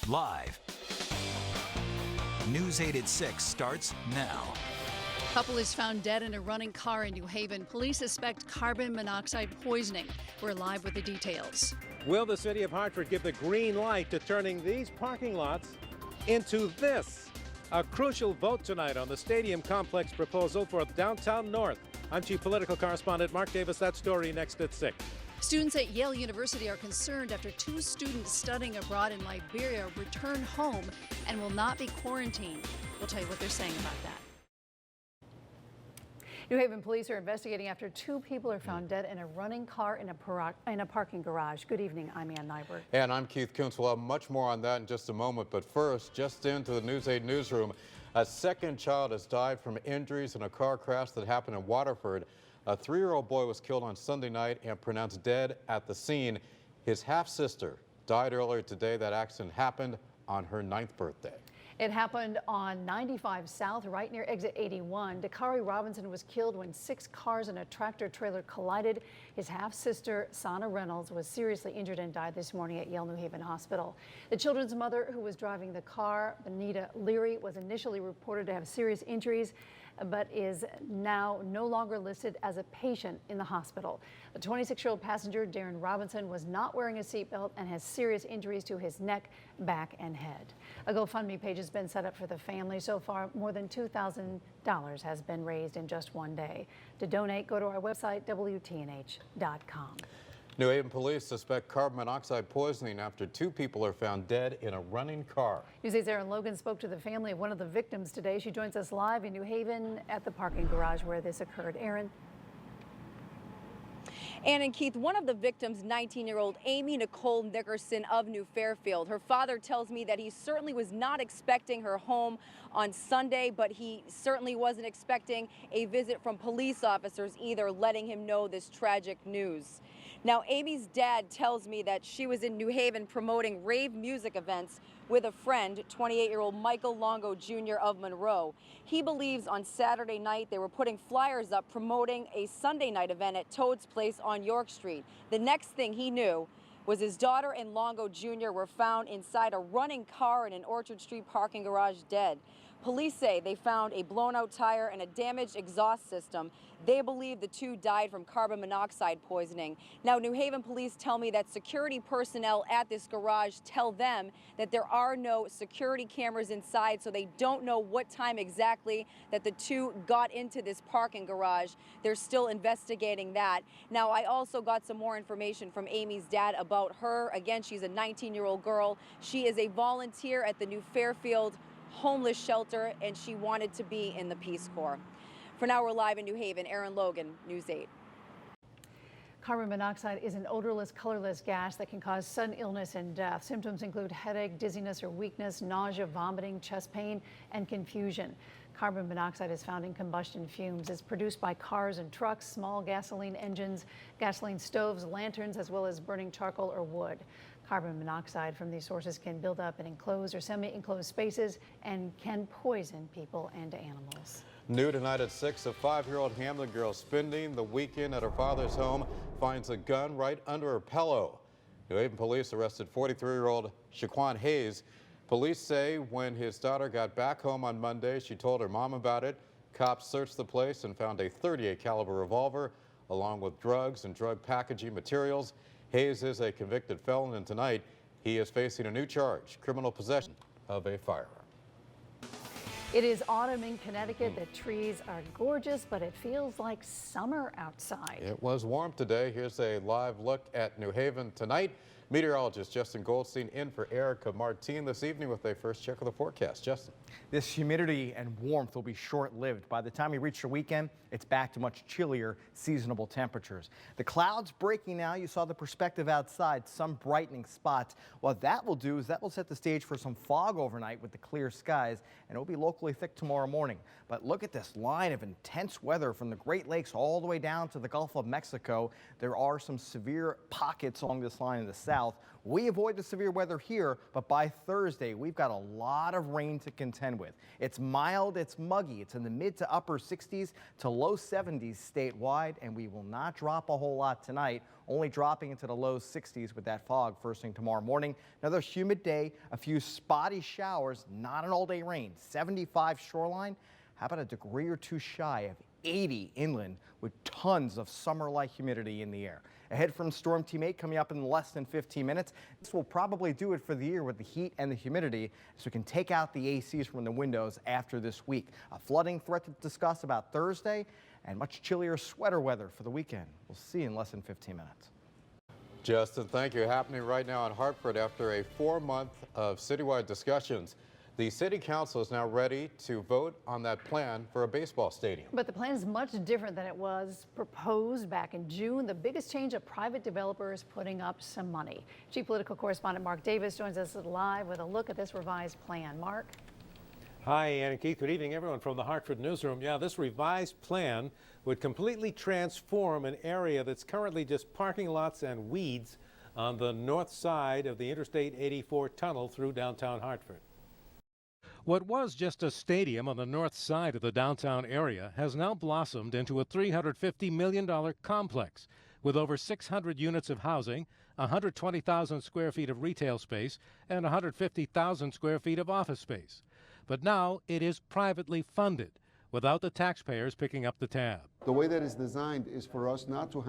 live. News 8 at 6 starts now. Couple is found dead in a running car in New Haven. Police suspect carbon monoxide poisoning. We're live with the details. Will the city of Hartford give the green light to turning these parking lots into this? A crucial vote tonight on the stadium complex proposal for downtown North. I'm Chief Political Correspondent Mark Davis. That story next at 6. Students at Yale University are concerned after 2 students studying abroad in Liberia return home and will not be quarantined. We'll tell you what they're saying about that. New Haven police are investigating after 2 people are found dead in a running car in a parking garage. Good evening, I'm Ann Nyberg. And I'm Keith Kuntz. We'll have much more on that in just a moment. But first, just into the News 8 newsroom, a second child has died from injuries in a car crash that happened in Waterford. A 3-year-old boy was killed on Sunday night and pronounced dead at the scene. His half-sister died earlier today. That accident happened on her 9th birthday. It happened on 95 South, right near exit 81. Dakari Robinson was killed when 6 cars and a tractor trailer collided. His half-sister, Sana Reynolds, was seriously injured and died this morning at Yale New Haven Hospital. The children's mother, who was driving the car, Benita Leary, was initially reported to have serious injuries, but is now no longer listed as a patient in the hospital. The 26-year-old passenger, Darren Robinson, was not wearing a seatbelt and has serious injuries to his neck, back, and head. A GoFundMe page has been set up for the family. So far, more than $2,000 has been raised in just one day. To donate, go to our website, WTNH.com. New Haven police suspect carbon monoxide poisoning after 2 people are found dead in a running car. News 8's Erin Logan spoke to the family of one of the victims today. She joins us live in New Haven at the parking garage where this occurred. Erin. Ann and Keith, one of the victims, 19-year-old Amy Nicole Nickerson of New Fairfield. Her father tells me that he certainly was not expecting her home on Sunday, but he certainly wasn't expecting a visit from police officers either, letting him know this tragic news. Now, Amy's dad tells me that she was in New Haven promoting rave music events with a friend, 28-year-old Michael Longo Jr. of Monroe. He believes on Saturday night they were putting flyers up promoting a Sunday night event at Toad's Place on York Street. The next thing he knew was his daughter and Longo Jr. were found inside a running car in an Orchard Street parking garage dead. Police say they found a blown-out tire and a damaged exhaust system. They believe the 2 died from carbon monoxide poisoning. Now, New Haven police tell me that security personnel at this garage tell them that there are no security cameras inside, so they don't know what time exactly that the 2 got into this parking garage. They're still investigating that. Now, I also got some more information from Amy's dad about her. Again, she's a 19-year-old girl. She is a volunteer at the New Fairfield homeless shelter, and she wanted to be in the Peace Corps. For now, we're live in New Haven. Erin Logan, News 8. Carbon monoxide is an odorless, colorless gas that can cause sudden illness and death. Symptoms include headache, dizziness or weakness, nausea, vomiting, chest pain, and confusion. Carbon monoxide is found in combustion fumes. It's produced by cars and trucks, small gasoline engines, gasoline stoves, lanterns, as well as burning charcoal or wood. Carbon monoxide from these sources can build up in enclosed or semi-enclosed spaces and can poison people and animals. New tonight at 6, a 5-year-old Hamlin girl spending the weekend at her father's home finds a gun right under her pillow. New Haven police arrested 43-year-old Shaquan Hayes. Police say when his daughter got back home on Monday, she told her mom about it. Cops searched the place and found a .38 caliber revolver along with drugs and drug packaging materials. Hayes is a convicted felon, and tonight he is facing a new charge, criminal possession of a firearm. It is autumn in Connecticut. The trees are gorgeous, but it feels like summer outside. It was warm today. Here's a live look at New Haven tonight. Meteorologist Justin Goldstein in for Erica Martine this evening with a first check of the forecast. Justin. This humidity and warmth will be short-lived. By the time we reach the weekend, it's back to much chillier seasonable temperatures. The clouds breaking now. You saw the perspective outside, some brightening spots. What that will do is that will set the stage for some fog overnight with the clear skies, and it will be locally thick tomorrow morning. But look at this line of intense weather from the Great Lakes all the way down to the Gulf of Mexico. There are some severe pockets along this line in the south. south. We avoid the severe weather here, but by Thursday, we've got a lot of rain to contend with. It's mild, it's muggy. It's in the mid to upper 60s to low 70s statewide, and we will not drop a whole lot tonight, only dropping into the low 60s with that fog first thing tomorrow morning. Another humid day, a few spotty showers, not an all-day rain. 75 shoreline. How about a degree or two shy of 80 inland with tons of summer-like humidity in the air. Ahead from Storm Team 8 coming up in less than 15 minutes. This will probably do it for the year with the heat and the humidity, so we can take out the ACs from the windows after this week. A flooding threat to discuss about Thursday and much chillier sweater weather for the weekend. We'll see in less than 15 minutes. Justin, thank you. Happening right now in Hartford after a 4-month of citywide discussions. The city council is now ready to vote on that plan for a baseball stadium. But the plan is much different than it was proposed back in June. The biggest change, a private developer is putting up some money. Chief Political Correspondent Mark Davis joins us live with a look at this revised plan. Mark? Hi, Ann and Keith. Good evening, everyone from the Hartford Newsroom. Yeah, this revised plan would completely transform an area that's currently just parking lots and weeds on the north side of the Interstate 84 tunnel through downtown Hartford. What was just a stadium on the north side of the downtown area has now blossomed into a $350 million complex with over 600 units of housing, 120,000 square feet of retail space, and 150,000 square feet of office space. But now it is privately funded, without the taxpayers picking up the tab. The way that it's designed is for us not to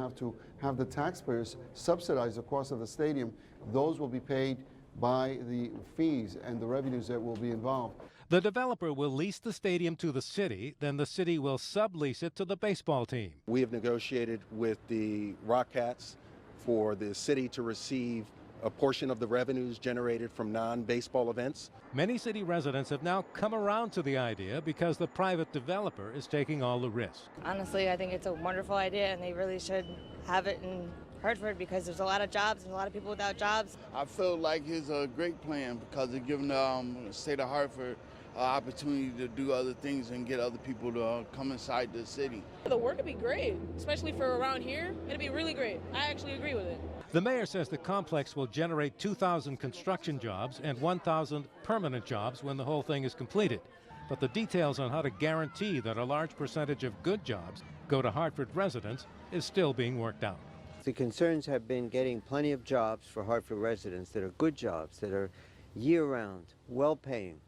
have the taxpayers subsidize the cost of the stadium. Those will be paid by the fees and the revenues that will be involved. The developer will lease the stadium to the city, then the city will sublease it to the baseball team. We have negotiated with the Rockcats for the city to receive a portion of the revenues generated from non-baseball events. Many city residents have now come around to the idea because the private developer is taking all the risk. Honestly, I think it's a wonderful idea, and they really should have it in Hartford because there's a lot of jobs and a lot of people without jobs. I feel like it's a great plan because it's giving the state of Hartford an opportunity to do other things and get other people to come inside the city. The work would be great, especially for around here. It'd be really great. I actually agree with it. The mayor says the complex will generate 2,000 construction jobs and 1,000 permanent jobs when the whole thing is completed. But the details on how to guarantee that a large percentage of good jobs go to Hartford residents is still being worked out. The concerns have been getting plenty of jobs for Hartford residents that are good jobs, that are year-round, well-paying.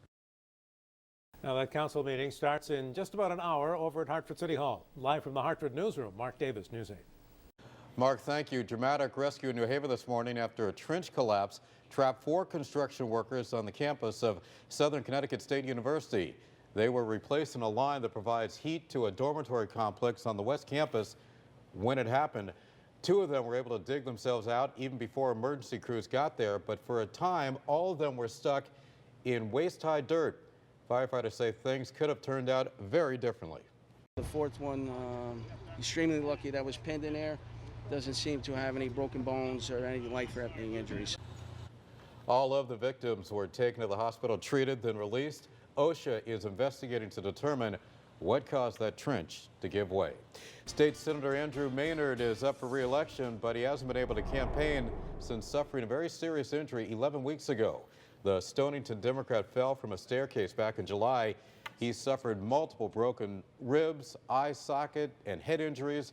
Now that council meeting starts in just about an hour over at Hartford City Hall. Live from the Hartford Newsroom, Mark Davis, News 8. Mark, thank you. Dramatic rescue in New Haven this morning after a trench collapse trapped 4 construction workers on the campus of Southern Connecticut State University. They were replaced in a line that provides heat to a dormitory complex on the West Campus. When it happened, 2 of them were able to dig themselves out even before emergency crews got there, but for a time, all of them were stuck in waist-high dirt. Firefighters say things could have turned out very differently. The 4th one, extremely lucky that was pinned in there. Doesn't seem to have any broken bones or any life-threatening injuries. All of the victims were taken to the hospital, treated, then released. OSHA is investigating to determine what caused that trench to give way. State Senator Andrew Maynard is up for re-election, but he hasn't been able to campaign since suffering a very serious injury 11 weeks ago. The Stonington Democrat fell from a staircase back in July. He suffered multiple broken ribs, eye socket, and head injuries.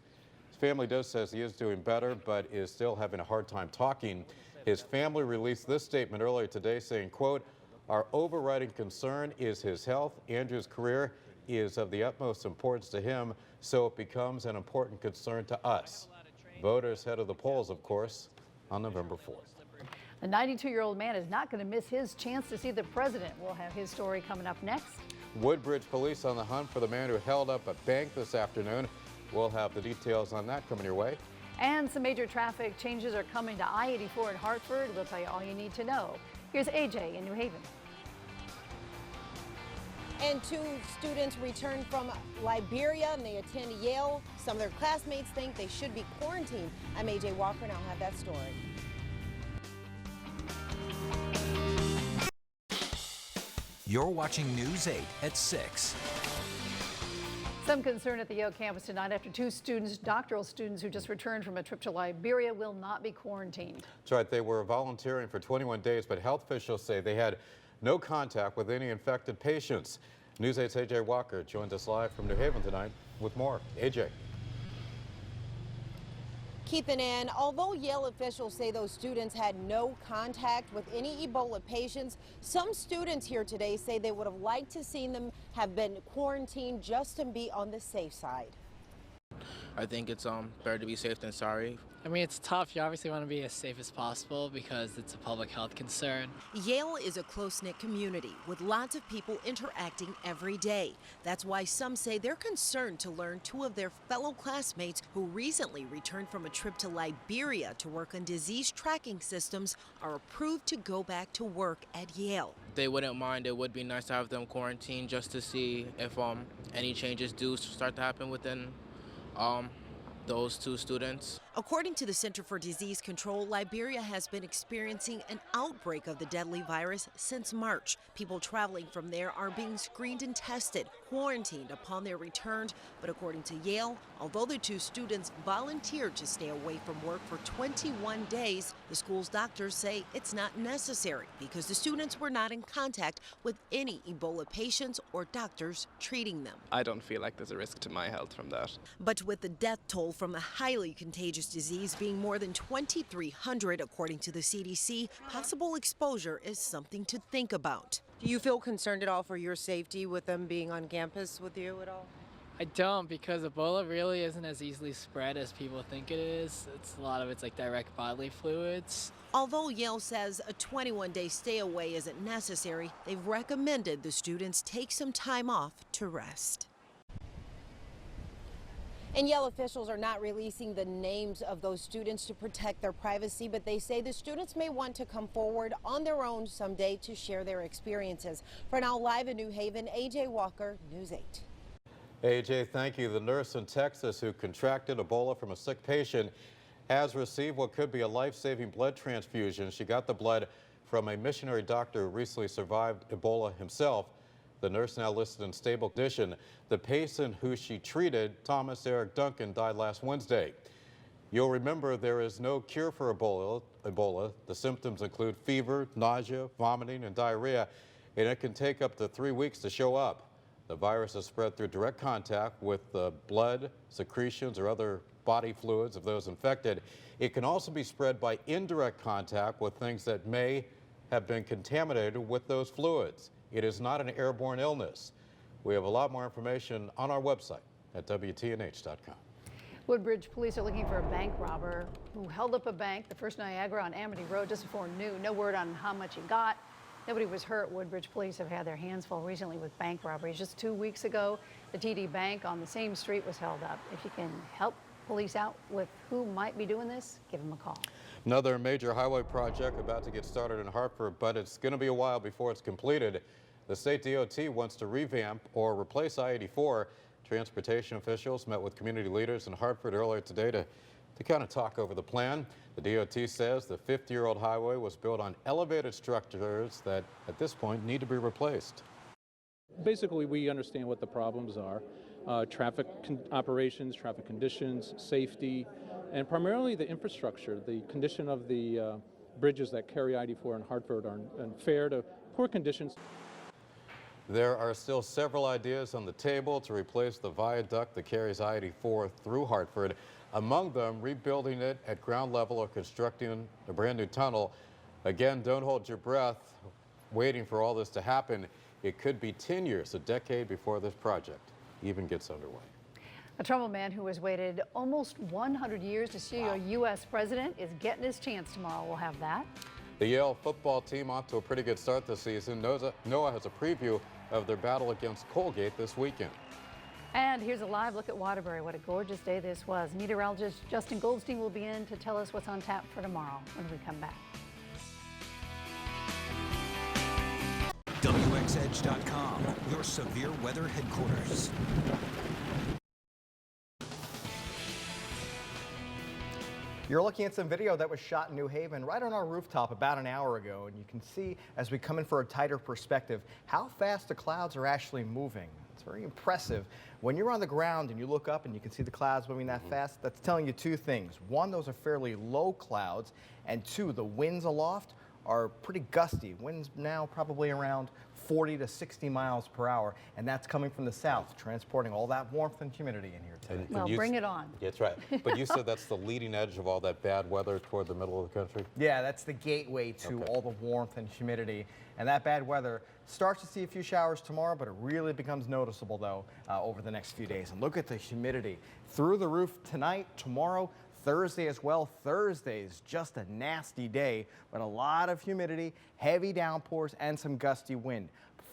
His family says he is doing better, but is still having a hard time talking. His family released this statement earlier today saying, quote, "Our overriding concern is his health. Andrew's career is of the utmost importance to him, so it becomes an important concern to us." Voters head of the polls, of course, on November 4th. The 92-year-old man is not going to miss his chance to see the president. We'll have his story coming up next. Woodbridge police on the hunt for the man who held up a bank this afternoon. We'll have the details on that coming your way. And some major traffic changes are coming to I-84 in Hartford. We'll tell you all you need to know. Here's AJ in New Haven. And 2 students returned from Liberia and they attend Yale. Some of their classmates think they should be quarantined. I'm AJ Walker and I'll have that story. You're watching News 8 at 6. Some concern at the Yale campus tonight after two students, doctoral students who just returned from a trip to Liberia, will not be quarantined. That's right. They were volunteering for 21 days, but health officials say they had no contact with any infected patients. News 8's AJ Walker joins us live from New Haven tonight with more. AJ. Keith and Ann, although Yale officials say those students had no contact with any Ebola patients, some students here today say they would have liked to see them have been quarantined just to be on the safe side. I think it's better to be safe than sorry. I mean, it's tough. You obviously want to be as safe as possible because it's a public health concern. Yale is a close-knit community with lots of people interacting every day. That's why some say they're concerned to learn two of their fellow classmates who recently returned from a trip to Liberia to work on disease tracking systems are approved to go back to work at Yale. They wouldn't mind. It would be nice to have them quarantined just to see if any changes do start to happen within those two students. According to the Center for Disease Control, Liberia has been experiencing an outbreak of the deadly virus since March. People traveling from there are being screened and tested, quarantined upon their return. But according to Yale, although the two students volunteered to stay away from work for 21 days, the school's doctors say it's not necessary because the students were not in contact with any Ebola patients or doctors treating them. I don't feel like there's a risk to my health from that. But with the death toll from the highly contagious disease being more than 2,300, according to the CDC, possible exposure is something to think about. Do you feel concerned at all for your safety with them being on campus with you at all? I don't, because Ebola really isn't as easily spread as people think it is. A lot of it's like direct bodily fluids. Although Yale says a 21-day stay away isn't necessary, they've recommended the students take some time off to rest. And Yale officials are not releasing the names of those students to protect their privacy, but they say the students may want to come forward on their own someday to share their experiences. For now, live in New Haven, AJ Walker, News 8. AJ, thank you. The nurse in Texas who contracted Ebola from a sick patient has received what could be a life-saving blood transfusion. She got the blood from a missionary doctor who recently survived Ebola himself. The nurse now listed in stable condition. The patient who she treated, Thomas Eric Duncan, died last Wednesday. You'll remember there is no cure for Ebola. The symptoms include fever, nausea, vomiting, and diarrhea, and it can take up to 3 weeks to show up. The virus is spread through direct contact with the blood, secretions, or other body fluids of those infected. It can also be spread by indirect contact with things that may have been contaminated with those fluids. It is not an airborne illness. We have a lot more information on our website at WTNH.com. Woodbridge police are looking for a bank robber who held up a bank, the First Niagara on Amity Road, just before noon. No word on how much he got. Nobody was hurt. Woodbridge police have had their hands full recently with bank robberies. Just 2 weeks ago, the TD Bank on the same street was held up. If you can help police out with who might be doing this, give them a call. Another major highway project about to get started in Hartford, but it's going to be a while before it's completed. The state DOT wants to revamp or replace I-84. Transportation officials met with community leaders in Hartford earlier today to kind of talk over the plan. The DOT says the 50-year-old highway was built on elevated structures that at this point need to be replaced. Basically, we understand what the problems are. Traffic operations, traffic conditions, safety, and primarily the infrastructure. The condition of the bridges that carry I-84 in Hartford are in fair to poor conditions. There are still several ideas on the table to replace the viaduct that carries I-84 through Hartford. Among them, rebuilding it at ground level or constructing a brand new tunnel. Again, don't hold your breath waiting for all this to happen. It could be 10 years, a decade before this project even gets underway. A Trumbull man who has waited almost 100 years to see a U.S. president is getting his chance tomorrow. We'll have that. The Yale football team off to a pretty good start this season. Noah has a preview of their battle against Colgate this weekend. And here's a live look at Waterbury. What a gorgeous day this was. Meteorologist Justin Goldstein will be in to tell us what's on tap for tomorrow when we come back. WXEdge.com, your severe weather headquarters. You're looking at some video that was shot in New Haven right on our rooftop about an hour ago, and you can see as we come in for a tighter perspective how fast the clouds are actually moving. It's very impressive. When you're on the ground and you look up and you can see the clouds moving that fast, that's telling you two things. One, those are fairly low clouds, and two, the winds aloft are pretty gusty. Winds now probably around 40 to 60 miles per hour, and that's coming from the south, transporting all that warmth and humidity in here today. Well, bring it on. That's right. But you said that's the leading edge of all that bad weather toward the middle of the country? Yeah, that's the gateway to all the warmth and humidity. And that bad weather starts to see a few showers tomorrow, but it really becomes noticeable, though, over the next few days. And look at the humidity. Through the roof tonight, tomorrow, Thursday as well. Thursday is just a nasty day, but a lot of humidity, heavy downpours, and some gusty wind.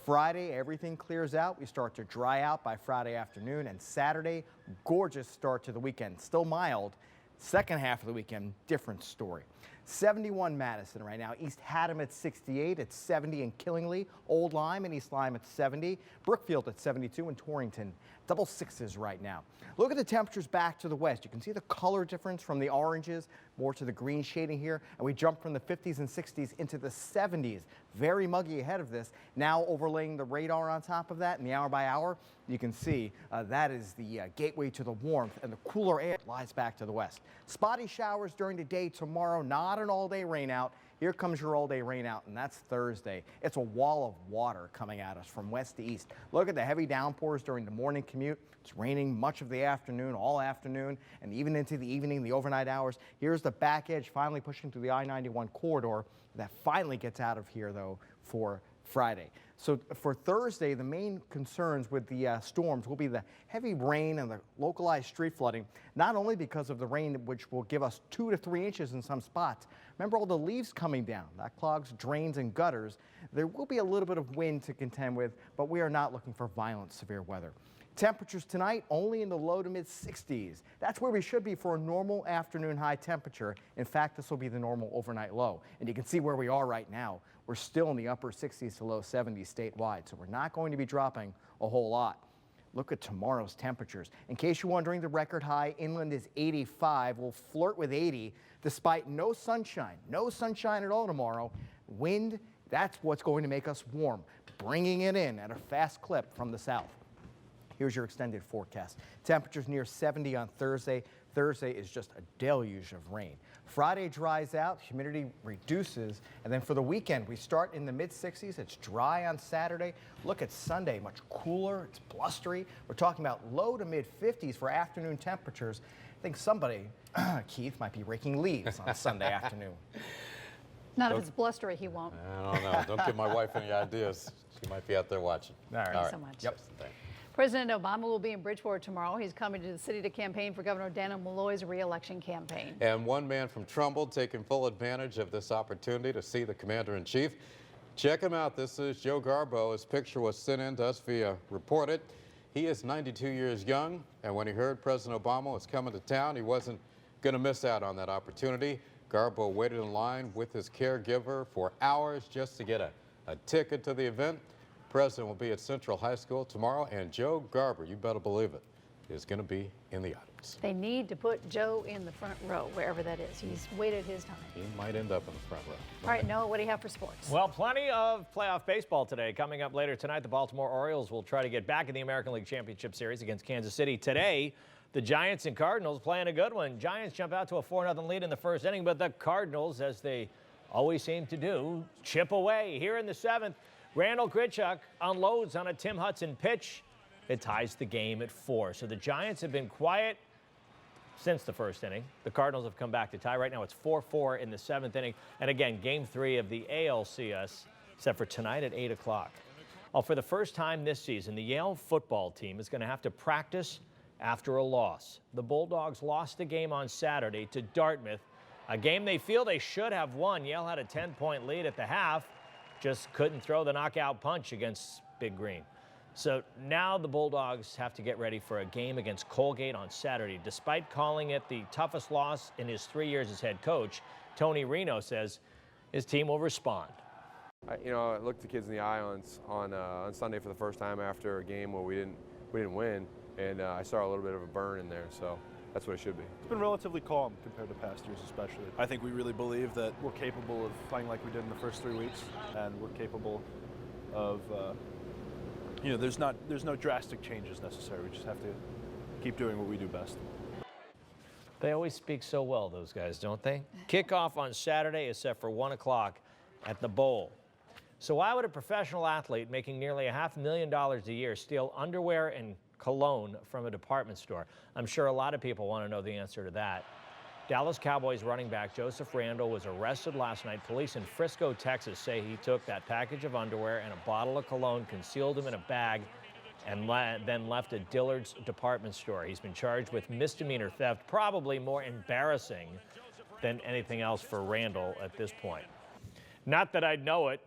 Friday, everything clears out. We start to dry out by Friday afternoon, and Saturday, gorgeous start to the weekend. Still mild. Second half of the weekend, different story. 71 Madison right now. East Haddam at 68. It's 70 in Killingly. Old Lyme and East Lyme at 70. Brookfield at 72 and Torrington. Double sixes right now. Look at the temperatures back to the west. You can see the color difference from the oranges more to the green shading here. And we jump from the 50s and 60s into the 70s. Very muggy ahead of this. Now overlaying the radar on top of that and the hour by hour, you can see that is the gateway to the warmth, and the cooler air lies back to the west. Spotty showers during the day tomorrow, not an all-day rain out. Here comes your all-day rain out, and that's Thursday. It's a wall of water coming at us from west to east. Look at the heavy downpours during the morning commute. It's raining much of the afternoon, all afternoon, and even into the evening, the overnight hours. Here's the back edge finally pushing through the I-91 corridor. That finally gets out of here, though, for Friday. So for Thursday, the main concerns with the storms will be the heavy rain and the localized street flooding, not only because of the rain, which will give us 2 to 3 inches in some spots. Remember all the leaves coming down. That clogs drains and gutters. There will be a little bit of wind to contend with, but we are not looking for violent, severe weather. Temperatures tonight only in the low to mid 60s. That's where we should be for a normal afternoon high temperature. In fact, this will be the normal overnight low. And you can see where we are right now. We're still in the upper 60s to low 70s statewide, so we're not going to be dropping a whole lot. Look at tomorrow's temperatures. In case you're wondering, the record high inland is 85. We'll flirt with 80 despite no sunshine. No sunshine at all tomorrow. Wind, that's what's going to make us warm, bringing it in at a fast clip from the south. Here's your extended forecast. Temperatures near 70 on Thursday. Thursday is just a deluge of rain. Friday dries out, humidity reduces, and then for the weekend, we start in the mid-60s. It's dry on Saturday. Look at Sunday, much cooler. It's blustery. We're talking about low to mid-50s for afternoon temperatures. I think somebody, Keith, might be raking leaves on Sunday afternoon. Not if it's blustery, he won't. I don't know. Don't give my wife any ideas. She might be out there watching. All right. Thanks so much. Yep. President Obama will be in Bridgeport tomorrow. He's coming to the city to campaign for Governor Daniel Malloy's re-election campaign. And one man from Trumbull taking full advantage of this opportunity to see the commander-in-chief. Check him out. This is Joe Garbo. His picture was sent in to us via Reported. He is 92 years young, and when he heard President Obama was coming to town, he wasn't going to miss out on that opportunity. Garbo waited in line with his caregiver for hours just to get a ticket to the event. The president will be at Central High School tomorrow, and Joe Garber, you better believe it, is going to be in the audience. They need to put Joe in the front row, wherever that is. He's waited his time. He might end up in the front row. All right, Noah, what do you have for sports? Well, plenty of playoff baseball today. Coming up later tonight, the Baltimore Orioles will try to get back in the American League Championship Series against Kansas City. Today, the Giants and Cardinals playing a good one. Giants jump out to a 4-0 lead in the first inning, but the Cardinals, as they always seem to do, chip away. Here in the seventh, Randall Grichuk unloads on a Tim Hudson pitch. It ties the game at 4. So the Giants have been quiet since the first inning. The Cardinals have come back to tie. Right now it's 4-4 in the 7th inning. And again, game 3 of the ALCS set for tonight at 8 o'clock. Well, for the first time this season, the Yale football team is going to have to practice after a loss. The Bulldogs lost the game on Saturday to Dartmouth, a game they feel they should have won. Yale had a 10-point lead at the half. Just couldn't throw the knockout punch against Big Green. So now the Bulldogs have to get ready for a game against Colgate on Saturday. Despite calling it the toughest loss in his 3 years as head coach, Tony Reno says his team will respond. I looked the kids in the eye on Sunday for the first time after a game where we didn't win, and I saw a little bit of a burn in there. So that's what it should be. It's been relatively calm compared to past years, especially. I think we really believe that we're capable of playing like we did in the first 3 weeks, and we're capable of you know, there's no drastic changes necessary. We just have to keep doing what we do best. They always speak so well, those guys, don't they? Kickoff on Saturday is set for 1 o'clock at the Bowl. So why would a professional athlete making nearly $500,000 a year steal underwear and cologne from a department store? I'm sure a lot of people want to know the answer to that. Dallas Cowboys running back Joseph Randle was arrested last night. Police in Frisco, Texas say he took that package of underwear and a bottle of cologne, concealed them in a bag, and then left at Dillard's department store. He's been charged with misdemeanor theft, probably more embarrassing than anything else for Randle at this point. Not that I'd know it,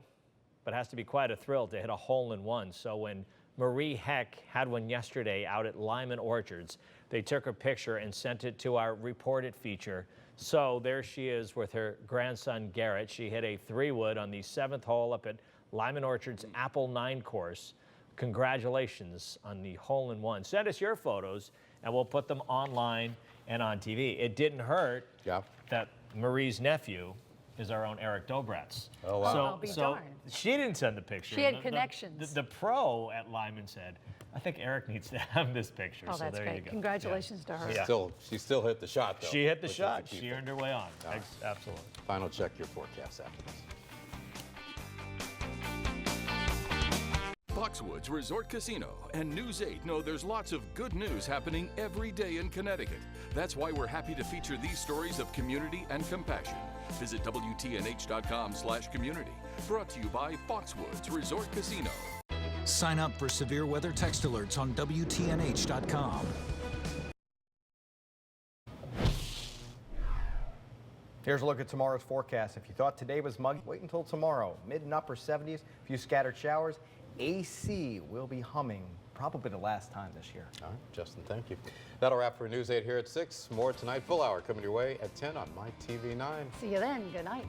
but it has to be quite a thrill to hit a hole-in-one. So when Marie Heck had one yesterday out at Lyman Orchards, they took her picture and sent it to our Report It feature. So there she is with her grandson Garrett. She hit a 3-wood on the 7th hole up at Lyman Orchards Apple 9 course. Congratulations on the hole-in-one. Send us your photos, and we'll put them online and on TV. It didn't hurt that Marie's nephew is our own Eric Dobratz. Oh, wow. I'll be darned. She didn't send the picture. She had connections. The pro at Lyman said, I think Eric needs to have this picture. Oh, so that's there great. you go. Congratulations to her. She still hit the shot, though. She hit the shot. She earned her way on. Right. Absolutely. Final check your forecast after this. Foxwoods Resort Casino and News 8 know there's lots of good news happening every day in Connecticut. That's why we're happy to feature these stories of community and compassion. Visit WTNH.com/community. Brought to you by Foxwoods Resort Casino. Sign up for severe weather text alerts on WTNH.com. Here's a look at tomorrow's forecast. If you thought today was muggy, wait until tomorrow. Mid and upper 70s, a few scattered showers. AC will be humming, probably the last time this year. All right, Justin, thank you. That'll wrap for News 8 here at 6. More tonight, full hour coming your way at 10 on My TV 9. See you then. Good night.